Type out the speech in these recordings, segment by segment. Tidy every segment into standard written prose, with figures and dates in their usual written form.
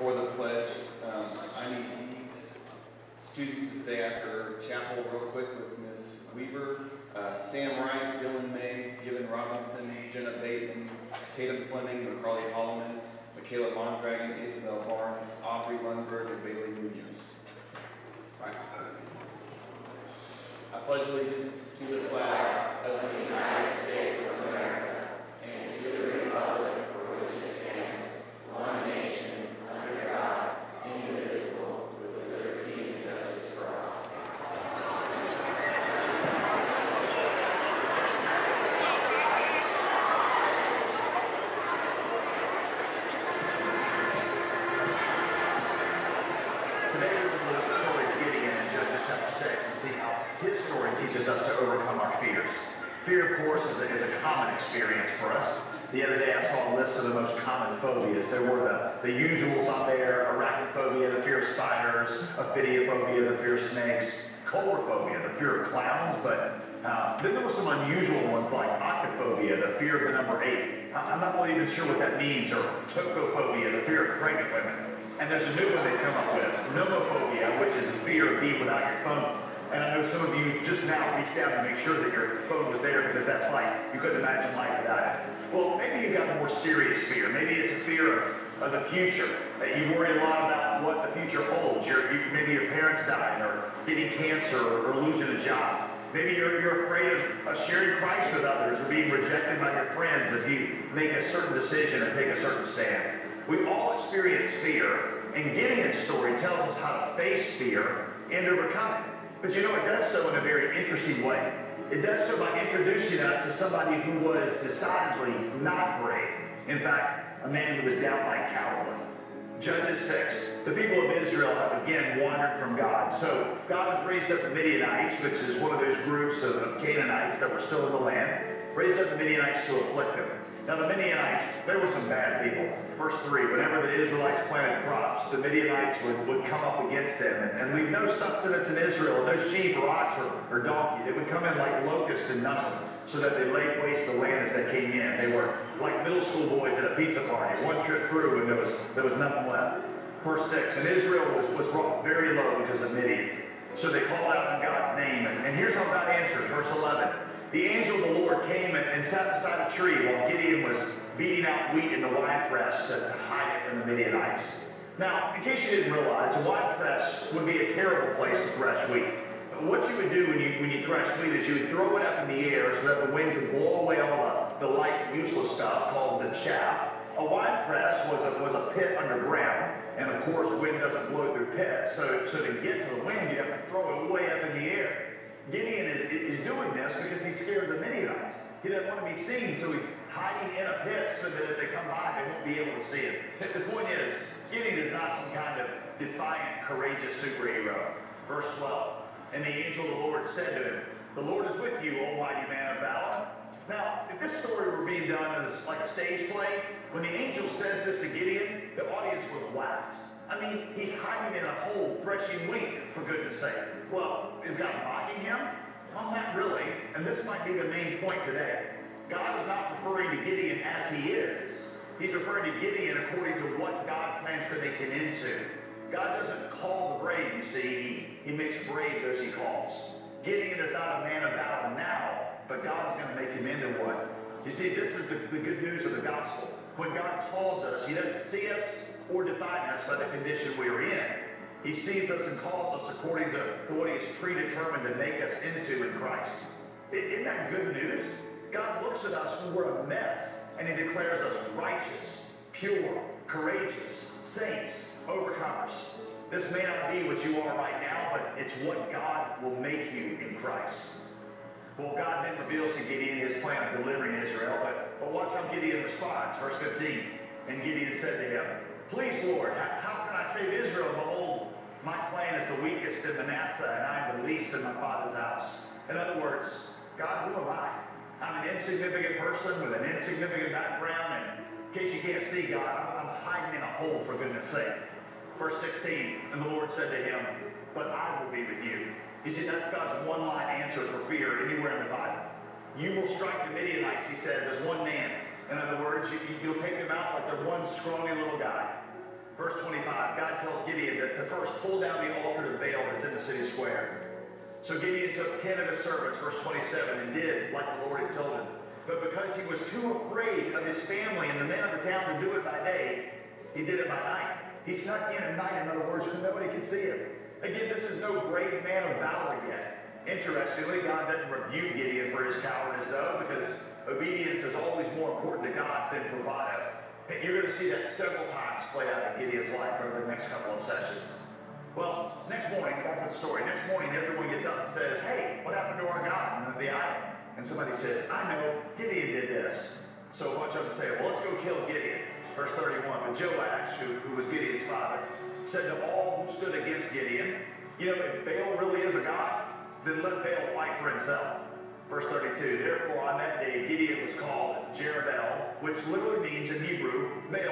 before the pledge, I need these students to stay after chapel real quick with Ms. Weaver, Sam Wright, Dylan Mays, Given Robinson, Jenna Bateman, Tatum Fleming, McCarley Holloman, Michaela Mondragon, Isabel Barnes, Aubrey Lundberg, and Bailey Munoz. Right. I pledge allegiance to the flag of the United States of America and to the republic for which it stands, one nation, under God, indivisible, with liberty and justice for all. Today we're going to look at the story of Gideon in Judges chapter 6 and see how his story teaches us to overcome our fears. Fear, of course, is a common experience for us. The other day I saw a list of the most common phobias. There were the usuals on there: arachnophobia, the fear of spiders; ophidiophobia, the fear of snakes; coulrophobia, the fear of clowns. But then there were some unusual ones like octophobia, the fear of the number 8. I'm not really even sure what that means, or tocophobia, the fear of pregnant women. And there's a new one they've come up with, nomophobia, which is a fear of being without your phone. And I know some of you just now reached out to make sure that your phone was there, because that's like, you couldn't imagine life without it. Well, maybe you've got a more serious fear. Maybe it's a fear of the future. That you worry a lot about what the future holds. Maybe your parents dying, or getting cancer, or losing a job. Maybe you're afraid of sharing Christ with others, or being rejected by your friends if you make a certain decision or take a certain stand. We all experience fear, and Gideon's story tells us how to face fear and overcome it. But you know, it does so in a very interesting way. It does so by introducing us to somebody who was decidedly not brave. In fact, a man who was downright cowardly. Judges 6. The people of Israel have again wandered from God. So God has raised up the Midianites, which is one of those groups of Canaanites that were still in the land, raised up the Midianites to afflict them. Now the Midianites, there were some bad people. Verse 3, whenever the Israelites planted crops, the Midianites would come up against them and leave no sustenance in Israel, no sheep or ox or donkey. They would come in like locusts and nothing, so that they laid waste the land as they came in. They were like middle school boys at a pizza party. One trip through and there was nothing left. Verse 6, and Israel was brought very low because of Midian. So they called out in God's name. And here's how God answers. Verse 11. The angel of the Lord came and sat beside a tree while Gideon was beating out wheat in the winepress to hide it from the Midianites. Now, in case you didn't realize, a winepress would be a terrible place to thresh wheat. What you would do when you thresh wheat is you would throw it up in the air so that the wind could blow away all the light, useless stuff called the chaff. A winepress was a pit underground, and of course, wind doesn't blow through pits. So to get to the wind, you have to throw it way up in the air. Gideon is doing this because he's scared of the Midianites. He doesn't want to be seen, so he's hiding in a pit so that if they come by, they won't be able to see him. The point is, Gideon is not some kind of defiant, courageous superhero. Verse 12, and the angel of the Lord said to him, the Lord is with you, O mighty man of valor. Now, if this story were being done as like a stage play, when the angel says this to Gideon, the audience would wax. I mean, he's hiding in a hole, threshing wheat, for goodness sake. Well, is God mocking him? Well, not really. And this might be the main point today. God is not referring to Gideon as he is. He's referring to Gideon according to what God plans to make him into. God doesn't call the brave, you see. He makes brave those he calls. Gideon is not a man of valor now, but God is going to make him into one. You see, this is the good news of the gospel. When God calls us, he doesn't see us or define us by the condition we are in. He sees us and calls us according to what he has predetermined to make us into in Christ. Isn't that good news? God looks at us when we're a mess, and he declares us righteous, pure, courageous, saints, overcomers. This may not be what you are right now, but it's what God will make you in Christ. Well, God then reveals to Gideon his plan of delivering Israel, but watch how Gideon responds. Verse 15, and Gideon said to him, please, Lord, how can I save Israel? Behold, my clan is the weakest in Manasseh, and I am the least in my father's house. In other words, God, who am I? I'm an insignificant person with an insignificant background, and in case you can't see, God, I'm hiding in a hole, for goodness sake. Verse 16, and the Lord said to him, but I will be with you. You see, that's God's one-line answer for fear anywhere in the Bible. You will strike the Midianites, he says, as one man. In other words, you'll take them out like they're one scrawny little guy. Verse 25, God tells Gideon to first pull down the altar to Baal that's in the city square. So Gideon took 10 of his servants, verse 27, and did like the Lord had told him. But because he was too afraid of his family and the men of the town to do it by day, he did it by night. He snuck in at night, in other words, when nobody could see him. Again, this is no great man of valor yet. Interestingly, God doesn't rebuke Gideon for his cowardice, though, because obedience is always more important to God than bravado. And you're going to see that several times play out in Gideon's life over the next couple of sessions. Well, next morning, back to the story. Next morning, everyone gets up and says, "Hey, what happened to our God and the idol?" And somebody says, "I know, Gideon did this." So a bunch of them say, "Well, let's go kill Gideon." Verse 31, but Joash, who was Gideon's father, said to all who stood against Gideon, "You know, if Baal really is a god, then let Baal fight for himself." Verse 32, therefore on that day Gideon was called Jerubbaal, which literally means in Hebrew, Baal.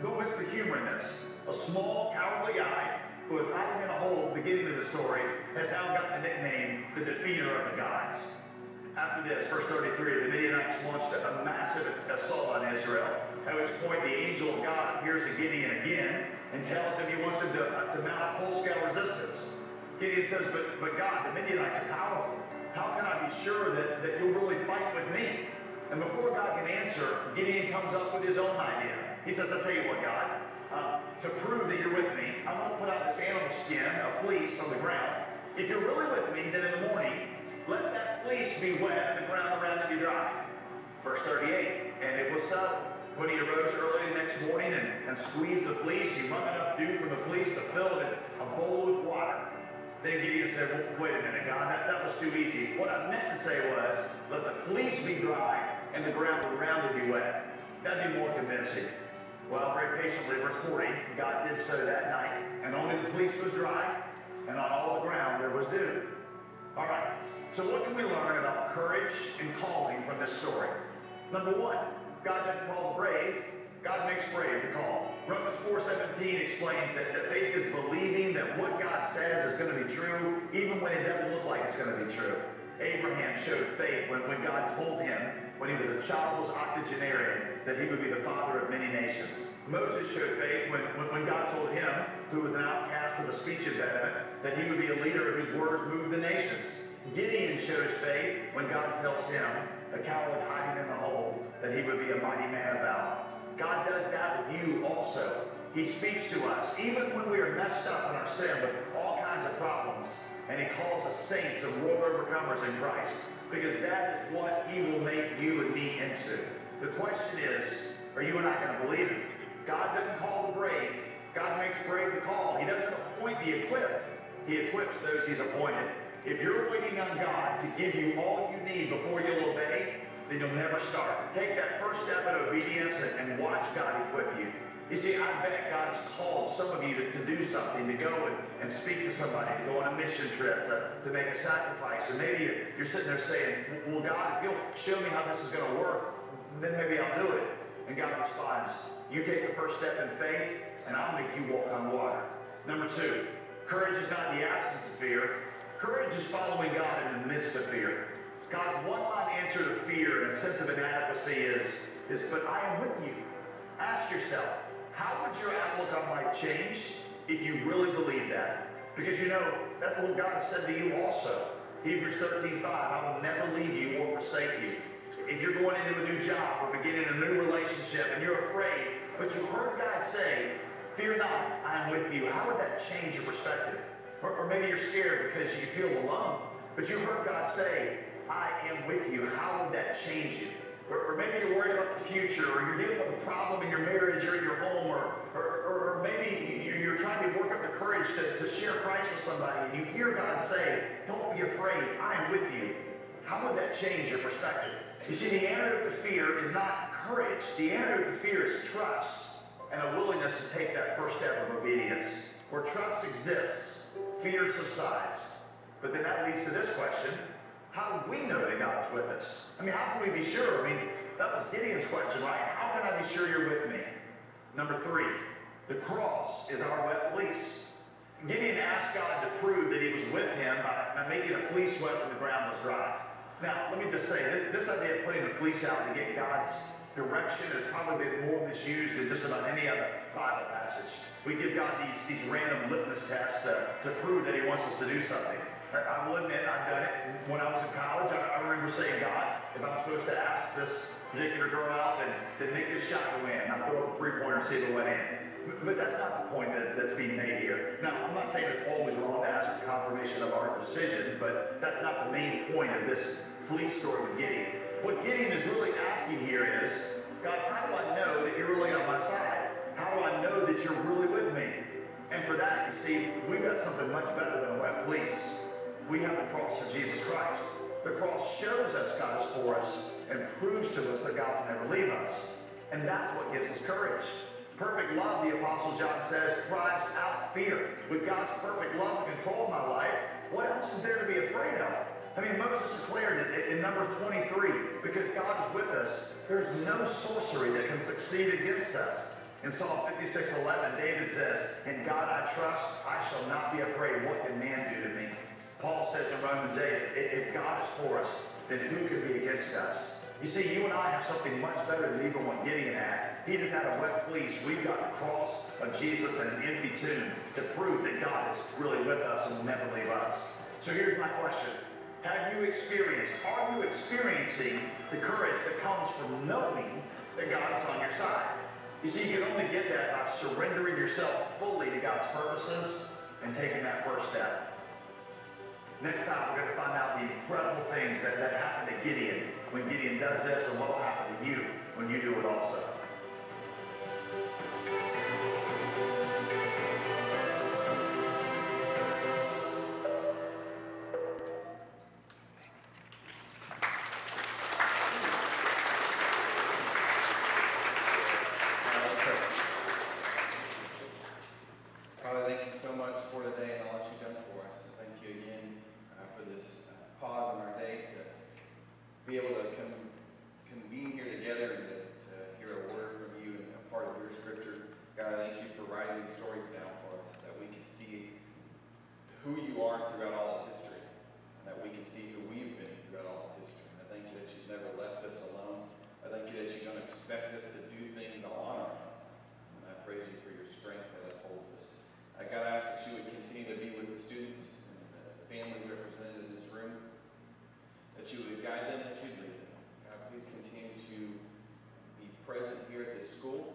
But what's the humor in this? A small, cowardly guy who was hiding in a hole at the beginning of the story has now got the nickname the defeater of the gods. After this, verse 33, the Midianites launched a massive assault on Israel, at which point the angel of God appears to Gideon again and tells him he wants him to mount a full-scale resistance. Gideon says, but God, the Midianites are powerful. How can I be sure that you'll really fight with me? And before God can answer, Gideon comes up with his own idea. He says, I'll tell you what, God, to prove that you're with me, I'm going to put out this animal skin, a fleece, on the ground. If you're really with me, then in the morning, let that fleece be wet and the ground around it be dry. Verse 38, and it was so. When he arose early the next morning and squeezed the fleece, he wrung enough dew from the fleece to fill it in a bowl with water. Then Gideon said, well, wait a minute, God, that was too easy. What I meant to say was, let the fleece be dry and the ground around it be wet. That'd be more convincing. Well, very patiently, verse 40, God did so that night, and only the fleece was dry, and on all the ground there was dew. All right, so what can we learn about courage and calling from this story? Number one, God doesn't call the brave, God makes brave the call. Romans 4:17 explains that faith is believing that what God says is going to be true, even when it doesn't look like it's going to be true. Abraham showed faith when God told him, when he was a childless octogenarian, that he would be the father of many nations. Moses showed faith when God told him, who was an outcast with a speech impediment, that he would be a leader whose words moved the nations. Gideon shows faith when God tells him, a coward hiding in the hole, that he would be a mighty man of valor. God does that with you also. He speaks to us, even when we are messed up in our sin with all kinds of problems, and he calls us saints and world overcomers in Christ, because that is what he will make you and me into. The question is, are you and I going to believe it? God doesn't call the brave. God makes brave the call. He doesn't appoint the equipped. He equips those he's appointed. If you're waiting on God to give you all you need before you'll obey, then you'll never start. Take that first step in obedience and watch God equip you. You see, I bet God has called some of you to do something, to go and speak to somebody, to go on a mission trip, to make a sacrifice. And maybe you're sitting there saying, well, God, if you'll show me how this is going to work, then maybe I'll do it. And God responds, you take the first step in faith, and I'll make you walk on water. Number two, courage is not the absence of fear. Courage is following God in the midst of fear. God's one-line answer to fear and a sense of inadequacy is, but I am with you. Ask yourself, how would your outlook on life change if you really believe that? Because you know, that's what God has said to you also. Hebrews 13:5, I will never leave you or forsake you. If you're going into a new job or beginning a new relationship and you're afraid, but you heard God say, fear not, I am with you, how would that change your perspective? Or maybe you're scared because you feel alone, but you heard God say, I am with you. How would that change you? Or maybe you're worried about the future, or you're dealing with a problem in your marriage or in your home, or maybe you're trying to work up the courage to share Christ with somebody, and you hear God say, don't be afraid, I am with you. How would that change your perspective? You see, the antidote to fear is not courage. The antidote to fear is trust and a willingness to take that first step of obedience. Where trust exists, fear subsides. But then that leads to this question. How do we know that God's with us? I mean, how can we be sure? I mean, that was Gideon's question, right? How can I be sure you're with me? Number three, the cross is our wet fleece. Gideon asked God to prove that he was with him by making a fleece wet when the ground was dry. Now, let me just say, this idea of putting a fleece out to get God's direction has probably been more misused than just about any other Bible passage. We give God these random litmus tests to prove that he wants us to do something. I will admit, I've done it. When I was in college, I remember saying, God, if I'm supposed to ask this particular girl out, then make this shot go in. I'll throw up a three-pointer and see if it went in. But that's not the point that's being made here. Now, I'm not saying it's always wrong to ask for confirmation of our decision, but that's not the main point of this fleece story with Gideon. What Gideon is really asking here is, God, how do I know that you're really on my side? How do I know that you're really with me? And for that, you see, we've got something much better than a wet fleece. We have the cross of Jesus Christ. The cross shows us God is for us and proves to us that God will never leave us. And that's what gives us courage. Perfect love, the Apostle John says, drives out fear. With God's perfect love to control my life, what else is there to be afraid of? I mean, Moses declared it in Numbers 23, because God is with us, there's no sorcery that can succeed against us. In Psalm 56:11, David says, in God I trust, I shall not be afraid. What can man do to me? Paul says in Romans 8, if God is for us, then who can be against us? You see, you and I have something much better than even what Gideon had. He didn't have a wet fleece. We've got the cross of Jesus and an empty tomb to prove that God is really with us and will never leave us. So here's my question. Are you experiencing the courage that comes from knowing that God is on your side? You see, you can only get that by surrendering yourself fully to God's purposes and taking that first step. Next time, we're going to find out the incredible things that happened to Gideon when Gideon does this, and what will happen to you when you do it also. Father, thank you so much for today and all that you've done for us. Thank you again for this pause in our day to be able to convene here together and to hear a word from you and a part of your scripture. God, I thank you for writing these stories down for us, that we can see who you are throughout all of history, and that we can see who we've been throughout all of history. And I thank you that you've never left us alone. I thank you that you don't expect us to do things all on our own. And I praise you for your strength that upholds us. God, I ask that you would continue to be with the students and the families represented in this room, that you would guide them, that you'd lead them. God, please continue to be present here at this school.